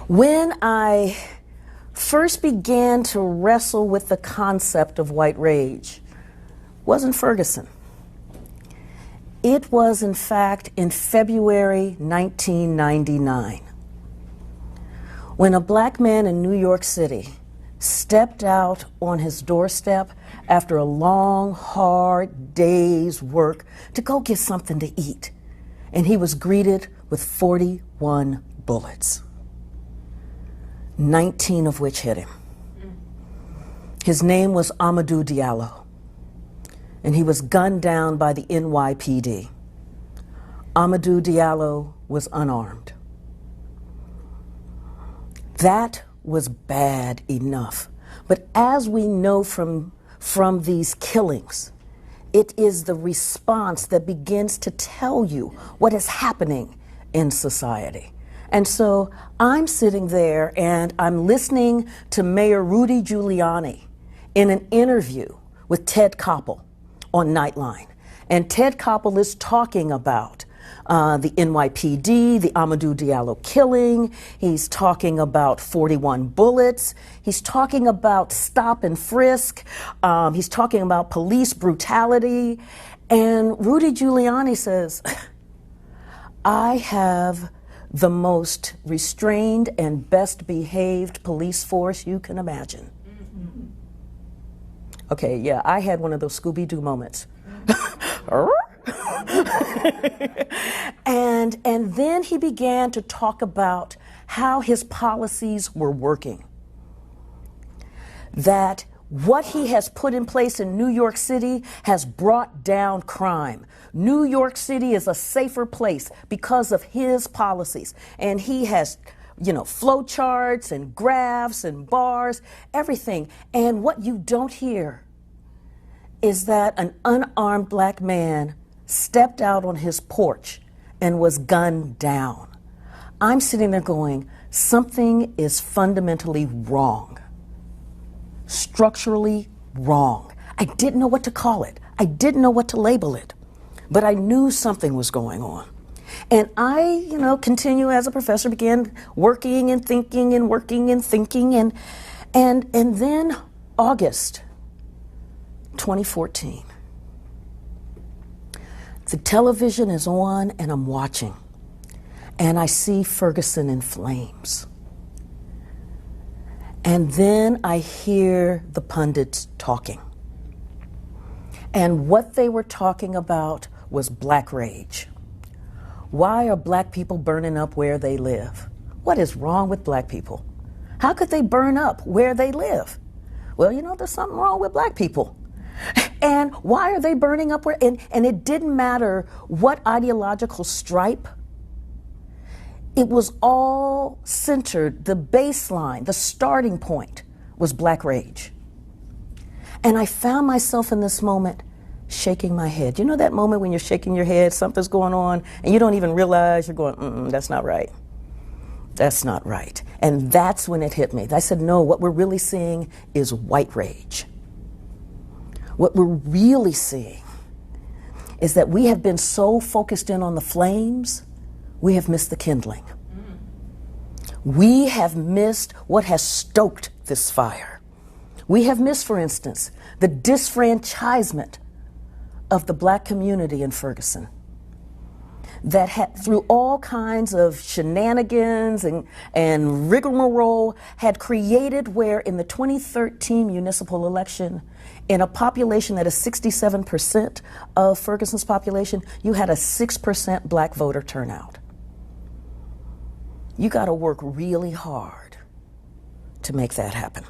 When I first began to wrestle with the concept of white rage, wasn't Ferguson. It was, in fact, in February 1999, when a black man in New York City stepped out on his doorstep after a long, hard day's work to go get something to eat. And he was greeted with 41 bullets, 19 of which hit him. His name was Amadou Diallo, and he was gunned down by the NYPD. Amadou Diallo was unarmed. That was bad enough. But as we know from these killings, it is the response that begins to tell you what is happening in society. And so I'm sitting there and I'm listening to Mayor Rudy Giuliani in an interview with Ted Koppel on Nightline. And Ted Koppel is talking about the NYPD, the Amadou Diallo killing. He's talking about 41 bullets. He's talking about stop and frisk. He's talking about police brutality. And Rudy Giuliani says, I have the most restrained and best behaved police force you can imagine. Okay, yeah, I had one of those Scooby-Doo moments. And then he began to talk about how his policies were working. That what he has put in place in New York City has brought down crime. New York City is a safer place because of his policies. And he has, flow charts and graphs and bars, everything. And what you don't hear is that an unarmed black man stepped out on his porch and was gunned down. I'm sitting there going, something is fundamentally wrong, structurally wrong. I didn't know what to call it. I didn't know what to label it, but I knew something was going on. And I, continue as a professor, began working and thinking and working and thinking. And then August 2014, the television is on and I'm watching, and I see Ferguson in flames. And then I hear the pundits talking. And what they were talking about was black rage. Why are black people burning up where they live? What is wrong with black people? How could they burn up where they live? Well, there's something wrong with black people. And why are they burning up where? And it didn't matter what ideological stripe. It was all centered, the baseline, the starting point was black rage. And I found myself in this moment shaking my head. You know that moment when you're shaking your head, something's going on, and you don't even realize, you're going, that's not right. That's not right. And that's when it hit me. I said, no, what we're really seeing is white rage. What we're really seeing is that we have been so focused in on the flames, we have missed the kindling. We have missed what has stoked this fire. We have missed, for instance, the disfranchisement of the black community in Ferguson, that had, through all kinds of shenanigans and rigmarole, had created where in the 2013 municipal election, in a population that is 67% of Ferguson's population, you had a 6% black voter turnout. You got to work really hard to make that happen.